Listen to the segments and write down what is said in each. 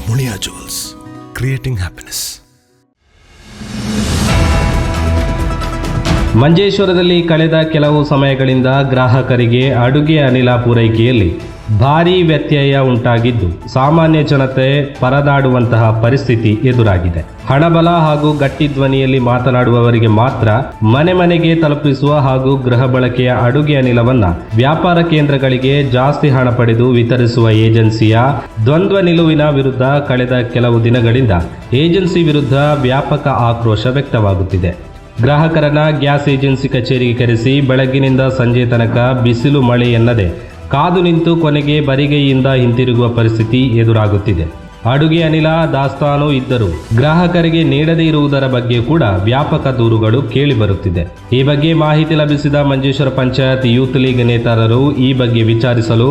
Munia Jewels, creating happiness. ಮಂಜೇಶ್ವರದಲ್ಲಿ ಕಳೆದ ಕೆಲವು ಸಮಯಗಳಿಂದ ಗ್ರಾಹಕರಿಗೆ ಅಡುಗೆ ಅನಿಲ ಪೂರೈಕೆಯಲ್ಲಿ ಭಾರೀ ವ್ಯತ್ಯಯ ಉಂಟಾಗಿದ್ದು ಸಾಮಾನ್ಯ ಜನತೆ ಪರದಾಡುವಂತಹ ಪರಿಸ್ಥಿತಿ ಎದುರಾಗಿದೆ. ಹಣಬಲ ಹಾಗೂ ಗಟ್ಟಿ ಧ್ವನಿಯಲ್ಲಿ ಮಾತನಾಡುವವರಿಗೆ ಮಾತ್ರ ಮನೆ ಮನೆಗೆ ತಲುಪಿಸುವ ಹಾಗೂ ಗೃಹ ಬಳಕೆಯ ಅಡುಗೆ ಅನಿಲವನ್ನ ವ್ಯಾಪಾರ ಕೇಂದ್ರಗಳಿಗೆ ಜಾಸ್ತಿ ಹಣ ಪಡೆದು ವಿತರಿಸುವ ಏಜೆನ್ಸಿಯ ದ್ವಂದ್ವ ನಿಲುವಿನ ವಿರುದ್ಧ ಕಳೆದ ಕೆಲವು ದಿನಗಳಿಂದ ಏಜೆನ್ಸಿ ವಿರುದ್ಧ ವ್ಯಾಪಕ ಆಕ್ರೋಶ ವ್ಯಕ್ತವಾಗುತ್ತಿದೆ. ಗ್ರಾಹಕರನ್ನ ಗ್ಯಾಸ್ ಏಜೆನ್ಸಿ ಕಚೇರಿಗೆ ಕರೆಸಿ ಬೆಳಗ್ಗಿನಿಂದ ಸಂಜೆ ತನಕ ಬಿಸಿಲು ಮಳೆ ಎನ್ನದೆ ಕಾದು ನಿಂತು ಕೊನೆಗೆ ಬರಿಗೈಯಿಂದ ಹಿಂತಿರುಗುವ ಪರಿಸ್ಥಿತಿ ಎದುರಾಗುತ್ತಿದೆ. ಅಡುಗೆ ಅನಿಲ ದಾಸ್ತಾನು ಇದ್ದರೂ ಗ್ರಾಹಕರಿಗೆ ನೀಡದೇ ಇರುವುದರ ಬಗ್ಗೆ ಕೂಡ ವ್ಯಾಪಕ ದೂರುಗಳು ಕೇಳಿಬರುತ್ತಿದೆ. ಈ ಬಗ್ಗೆ ಮಾಹಿತಿ ಲಭಿಸಿದ ಮಂಜೇಶ್ವರ ಪಂಚಾಯತ್ ಯೂತ್ ಲೀಗ್ ನೇತಾರರು ಈ ಬಗ್ಗೆ ವಿಚಾರಿಸಲು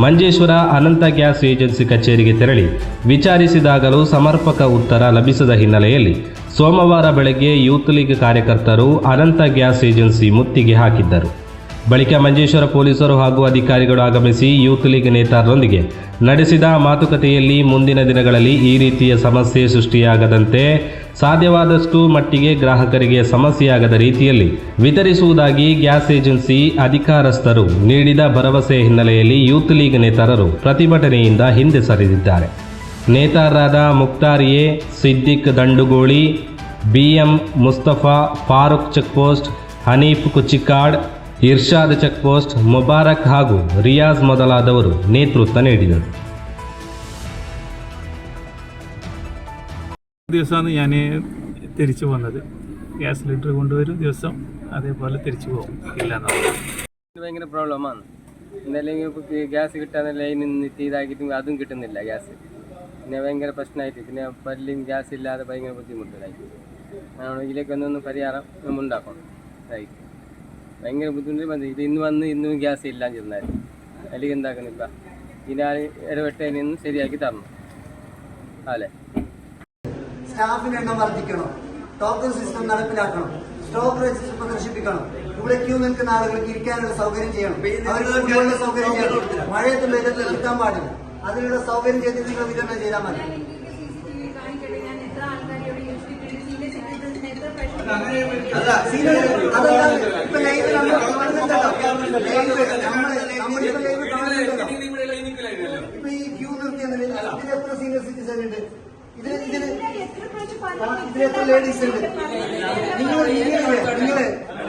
ಮಂಜೇಶ್ವರ ಅನಂತ ಗ್ಯಾಸ್ ಏಜೆನ್ಸಿ ಕಚೇರಿಗೆ ತೆರಳಿ ವಿಚಾರಿಸಿದಾಗಲೂ ಸಮರ್ಪಕ ಉತ್ತರ ಲಭಿಸದ ಹಿನ್ನೆಲೆಯಲ್ಲಿ ಸೋಮವಾರ ಬೆಳಗ್ಗೆ ಯೂತ್ ಲೀಗ್ ಕಾರ್ಯಕರ್ತರು ಅನಂತ ಗ್ಯಾಸ್ ಏಜೆನ್ಸಿ ಮುತ್ತಿಗೆ ಹಾಕಿದ್ದರು. ಬಳಿಕ ಮಂಜೇಶ್ವರ ಪೊಲೀಸರು ಹಾಗೂ ಅಧಿಕಾರಿಗಳು ಆಗಮಿಸಿ ಯೂತ್ ಲೀಗ್ ನೇತಾರರೊಂದಿಗೆ ನಡೆಸಿದ ಮಾತುಕತೆಯಲ್ಲಿ ಮುಂದಿನ ದಿನಗಳಲ್ಲಿ ಈ ರೀತಿಯ ಸಮಸ್ಯೆ ಸೃಷ್ಟಿಯಾಗದಂತೆ ಸಾಧ್ಯವಾದಷ್ಟು ಮಟ್ಟಿಗೆ ಗ್ರಾಹಕರಿಗೆ ಸಮಸ್ಯೆಯಾಗದ ರೀತಿಯಲ್ಲಿ ವಿತರಿಸುವುದಾಗಿ ಗ್ಯಾಸ್ ಏಜೆನ್ಸಿ ಅಧಿಕಾರಸ್ಥರು ನೀಡಿದ ಭರವಸೆ ಹಿನ್ನೆಲೆಯಲ್ಲಿ ಯೂತ್ ಲೀಗ್ ನೇತಾರರು ಪ್ರತಿಭಟನೆಯಿಂದ ಹಿಂದೆ ಸರಿದಿದ್ದಾರೆ. ನೇತಾರರಾದ Mukhtar A, Siddique Dandugoli, BM Mustafa, Farooq Checkpost, Haneef Kuchikad, Irshad Checkpost, Mubarak ಹಾಗೂ ರಿಯಾಜ್ ಮೊದಲಾದವರು ನೇತೃತ್ವ ನೀಡಿದರು. ദിവസമാണ് ഞാൻ തിരിച്ചു പോകുന്നത്. ഗ്യാസ് സിലിണ്ടർ കൊണ്ടുവരും, ദിവസം അതേപോലെ തിരിച്ചു പോകും. ഭയങ്കര പ്രോബ്ലമാണ്. എന്തായാലും ഗ്യാസ് കിട്ടാൻ ലൈനിൽ നിന്നിട്ട് ഇതാക്കിയിട്ട് അതും കിട്ടുന്നില്ല ഗ്യാസ്. പിന്നെ ഭയങ്കര പ്രശ്നമായിട്ട് പിന്നെ പല്ലും ഗ്യാസ് ഇല്ലാതെ ഭയങ്കര ബുദ്ധിമുട്ടായി. ഇതിലേക്ക് ഒന്നൊന്ന് പരിഹാരം നമ്മൾ ഉണ്ടാക്കണം. ഭയങ്കര ബുദ്ധിമുട്ട്. ഇത് ഇന്നും ഗ്യാസ് ഇല്ലാന്ന് ചെന്നായിരുന്നു. അല്ലെങ്കിൽ എന്താക്കണം ഇപ്പം ഇതിനാൽ ഇടപെട്ടതിൽ നിന്ന് ശരിയാക്കി തരണം. അല്ലേ, സ്റ്റാഫിന്റെ എണ്ണം വർദ്ധിക്കണം, ടോക്കൺ സിസ്റ്റം നടപ്പിലാക്കണം, സ്റ്റോക്ക് രജിസ്റ്റർ പ്രദർശിപ്പിക്കണം, ഇവിടെ ക്യൂ നിൽക്കുന്ന ആളുകൾക്ക് ഇരിക്കാനുള്ള സൗകര്യം ചെയ്യണം, അവർക്ക് സൗകര്യം ചെയ്യണം, മഴയത്തുള്ള ഇടത്തിൽ നിർത്താൻ പാടില്ല. അതിനുള്ള സൗകര്യം ചെയ്ത് നിങ്ങൾ വിതരണം ചെയ്താൽ മതി. ഇപ്പൊ ലൈവ് ഇപ്പൊ ഈ ക്യൂ നിർത്തിയെന്നില്ല. ഇതിൽ എത്ര സീനിയർ സിറ്റിസൺ ഉണ്ട്? ഇതിൽ എത്ര ലേഡീസ് ഉണ്ട്? നിങ്ങള്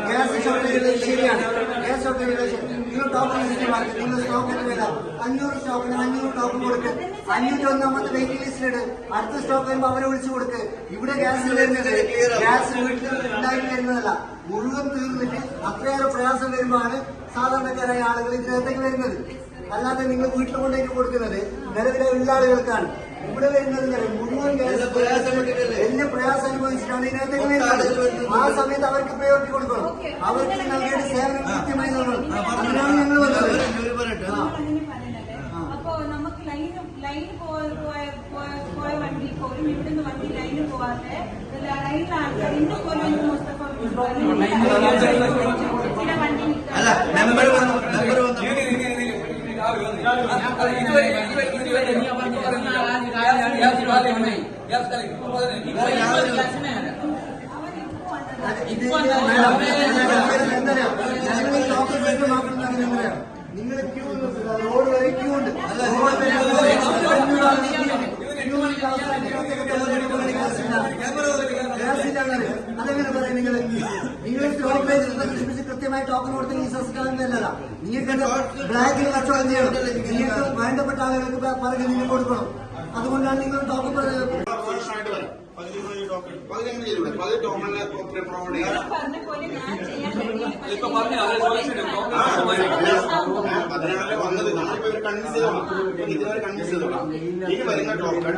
ഗ്യാസ് ഷോർട്ടേജ് ശരിയാണ്. ഗ്യാസ് ഷോർട്ടേജ് നിങ്ങൾ ടോക്കൺ സിസ്റ്റമാക്കി. നിങ്ങൾ സ്റ്റോക്കിന് വില 500 സ്റ്റോക്കിന് 500 ടോക്കൺ കൊടുക്ക്. 501 വെയിറ്റിംഗ് ലിസ്റ്റിലിട്. അടുത്ത സ്റ്റോക്ക് വരുമ്പോൾ അവരെ വിളിച്ചു കൊടുക്ക്. ഇവിടെ ഗ്യാസ് വരുന്നത് ഗ്യാസ് വീട്ടിൽ ഉണ്ടാക്കി വരുന്നതല്ല, മുഴുവൻ തീർന്നിട്ട് അത്രയേറെ പ്രയാസം വരുമ്പോഴാണ് സാധാരണക്കാരായ ആളുകൾ ഇതിനകത്തേക്ക് വരുന്നത്. അല്ലാതെ നിങ്ങൾ വീട്ടിൽ കൊണ്ടേക്ക് കൊടുക്കുന്നത് നിലവിലുള്ള ആളുകൾക്കാണ്. ഇവിടെ വരുന്നത് മുഴുവൻ ഗ്യാസ് വലിയ പ്രയാസം അനുഭവിച്ചിട്ടാണ് ഇതിനകത്തേക്ക് വരുന്നത്. ആ സമയത്ത് അവർക്ക് പ്രയോറിറ്റി കൊടുക്കണം. അവർക്ക് നൽകിയ സേവനം കൃത്യമായി നൽകണം. അതിനാണ് ഞങ്ങൾ വന്നത്. അപ്പോ നമുക്ക് ലൈന് പോയ വണ്ടി പോലും ഇവിടുന്ന് വണ്ടി ലൈന് പോവാതെ ലൈനിൽ ആൾക്കാർ ഇന്ന് പോലും ചില വണ്ടി നിങ്ങൾ ക്യൂ റോഡ് വരെ ക്യൂ ഉണ്ട്. അതെങ്ങനെ പറയാം? നിങ്ങൾ സ്റ്റോക്ക് കൃത്യമായി ടോക്കൺ കൊടുത്ത് ഈ സസ്കാരമല്ല. നിങ്ങൾക്ക് ബ്ലാക്കിൽ കച്ചവടം ചെയ്യണം. നിങ്ങൾക്ക് വേണ്ടപ്പെട്ട ആളുകൾക്ക് പറഞ്ഞ് നിങ്ങൾ കൊടുക്കണം. അതുകൊണ്ടാണ് നിങ്ങൾ ടോക്കൺ പറയുന്നത്. വന്നത് നമ്മളിപ്പോ ഇവരെ കൺവിൻസ് ചെയ്തോളാം. ഇതുവരെ കൺവിൻസ് ചെയ്തോളാം. ഇനി വരുന്ന ടോക്കൺ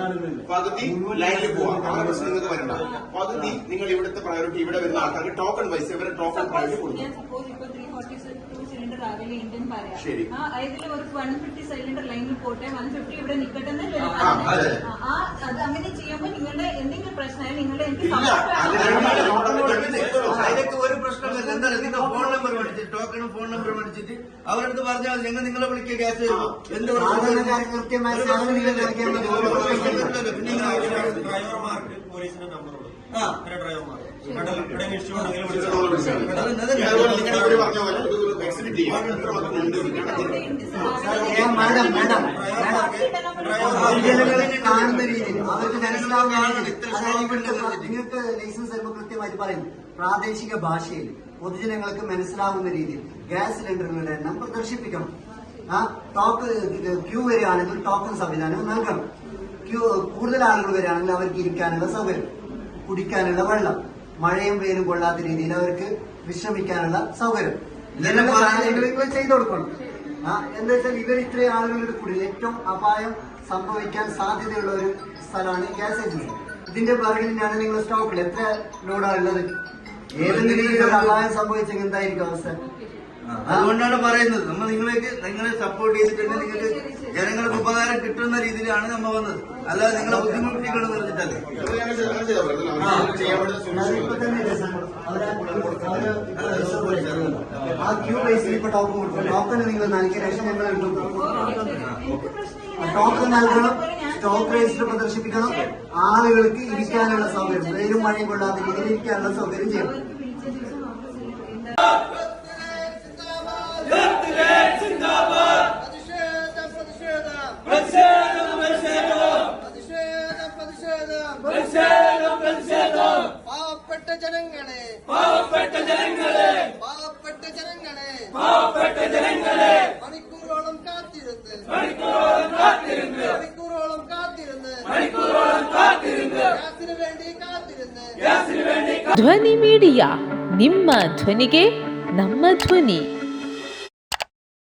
പകുതി ലൈനിൽ പോവാം. അങ്ങനെ പ്രശ്നം നിങ്ങൾക്ക് വരണ്ട. പകുതി നിങ്ങൾ ഇവിടുത്തെ പ്രയോറിറ്റി ഇവിടെ വരുന്ന ആൾക്കാർക്ക് ടോക്കൺ വൈസ് ഇവരെ ടോക്കൺ പ്രയോറിറ്റി കൊടുക്കും. ഇന്ത്യൻ ശരി. പറയാം. ഇതിൽ ഒരു 150 സിലിണ്ടർ ലൈനിൽ പോട്ടെ, 150 ഇവിടെ നിൽക്കട്ടെ എന്ന് അതെ. അത് അങ്ങനെ ചെയ്യുമ്പോൾ നിങ്ങളുടെ എന്തെങ്കിലും പ്രശ്നമായി നിങ്ങളുടെ എനിക്ക് ഇല്ല, അത് അതിലൊക്കെ ഒരു പ്രശ്നമില്ല. എന്താ നിങ്ങൾ ഫോൺ നമ്പർ മേടിച്ചിട്ട് ടോക്കണും ഫോൺ നമ്പർ മേടിച്ചിട്ട് അവരടുത്ത് പറഞ്ഞാൽ മതി, ഞങ്ങൾ നിങ്ങളെ വിളിക്കുക ഗ്യാസ് തരുമോ എന്ത് സാധാരണക്കാർക്ക് കൃത്യമായ സാധനം നിങ്ങൾ നൽകിയാൽ മതി. പിന്നെ ഇങ്ങനെ ആവശ്യമാണ്. ഡ്രൈവർമാർക്ക് പോലീസിന്റെ നമ്പർ കൊടുക്കും. ആ ഡ്രൈവർമാർ ഇവിടെ ഇഷ്ടമുണ്ടെങ്കിൽ അതുപോലെ നിങ്ങളുടെ പേര് പറഞ്ഞ പോലെ ഒരു എക്സിറ്റ് ചെയ്യാം. എത്ര മാത്രം ഉണ്ട് മാഡം പൊതുജനങ്ങളെ കാണുന്ന രീതിയിൽ അവർക്ക് മനസ്സിലാവുന്ന രീതിയിൽ, അതായത് ഇവിടുത്തെ നിങ്ങൾക്ക് ലൈസൻസ് തരുമ്പോൾ കൃത്യമായിട്ട് പറയുന്നു പ്രാദേശിക ഭാഷയിൽ പൊതുജനങ്ങൾക്ക് മനസ്സിലാവുന്ന രീതിയിൽ ഗ്യാസ് സിലിണ്ടറുകളുടെ എണ്ണം പ്രദർശിപ്പിക്കണം. ക്യൂ വരികയാണെങ്കിൽ ടോക്കൺ സംവിധാനം നൽകണം. കൂടുതൽ ആളുകൾ വരികയാണെങ്കിൽ അവർക്ക് ഇരിക്കാനുള്ള സൗകര്യം, കുടിക്കാനുള്ള വെള്ളം, മഴയും വെയിലും കൊള്ളാത്ത രീതിയിൽ അവർക്ക് വിശ്രമിക്കാനുള്ള സൗകര്യം ഇതെല്ലാം കാര്യങ്ങൾ ചെയ്തു കൊടുക്കണം. എന്താ വെച്ചാൽ ഇവർ ഇത്രയും ആളുകളുടെ കൂടി ഏറ്റവും അപായം സംഭവിക്കാൻ സാധ്യതയുള്ള ഒരു സ്ഥലമാണ് ഗ്യാസ് ഏജൻസി. ഇതിന്റെ പിറകിലാണ് നിങ്ങൾ സ്റ്റോപ്പിൽ എത്ര ലോഡാണ് ഉള്ളത്? ഏതെങ്കിലും രീതിയിലൊരു അപായം സംഭവിച്ചെങ്കിൽ എന്തായിരിക്കും അവസ്ഥ? അതുകൊണ്ടാണ് പറയുന്നത് നമ്മൾ നിങ്ങളെ സപ്പോർട്ട് ചെയ്തിട്ടുണ്ട്. നിങ്ങൾക്ക് ജനങ്ങൾക്ക് ഉപകാരം കിട്ടുന്ന രീതിയിലാണ് നമ്മൾ വന്നത്, അല്ലാതെ നിങ്ങളെ ബുദ്ധിമുട്ടിക്കണം നിർത്തിട്ടല്ലേ. ഇപ്പൊ തന്നെ ഇല്ലേ സാർ, ആ ക്യൂ ബേസിൽ ഇപ്പൊ ടോക്കൺ കൊടുക്കും. ടോക്കൺ നിങ്ങൾ നൽകിയ ശേഷം ഞങ്ങൾ എടുക്കും. ടോക്കൺ നൽകണം, സ്റ്റോക്ക് രജിസ്റ്റർ പ്രദർശിപ്പിക്കണം, ആളുകൾക്ക് ഇരിക്കാനുള്ള സൗകര്യം, വെയിലും മഴയും കൊള്ളാത്ത രീതിയിൽ ഇരിക്കാനുള്ള സൗകര്യം ചെയ്യണം. പാവപ്പെട്ട ജനങ്ങളെ, പാവപ്പെട്ട ജനങ്ങളെ, പാവപ്പെട്ട ജനങ്ങളെ, പാവപ്പെട്ട ജനങ്ങളെ മണിക്കൂറോളം കാത്തിരുന്ന്, മണിക്കൂറോളം കാത്തിരുന്ന്, മണിക്കൂറോളം കാത്തിരുന്ന്, മണിക്കൂറോളം കാത്തിരുന്ന് ഗ്യാസിന് വേണ്ടി കാത്തിരുന്ന്, ഗ്യാസിന് വേണ്ടി. ಧ್ವನಿ ಮೀಡಿಯಾ, ನಿಮ್ಮ ಧ್ವನಿಗೆ ನಮ್ಮ ಧ್ವನಿ.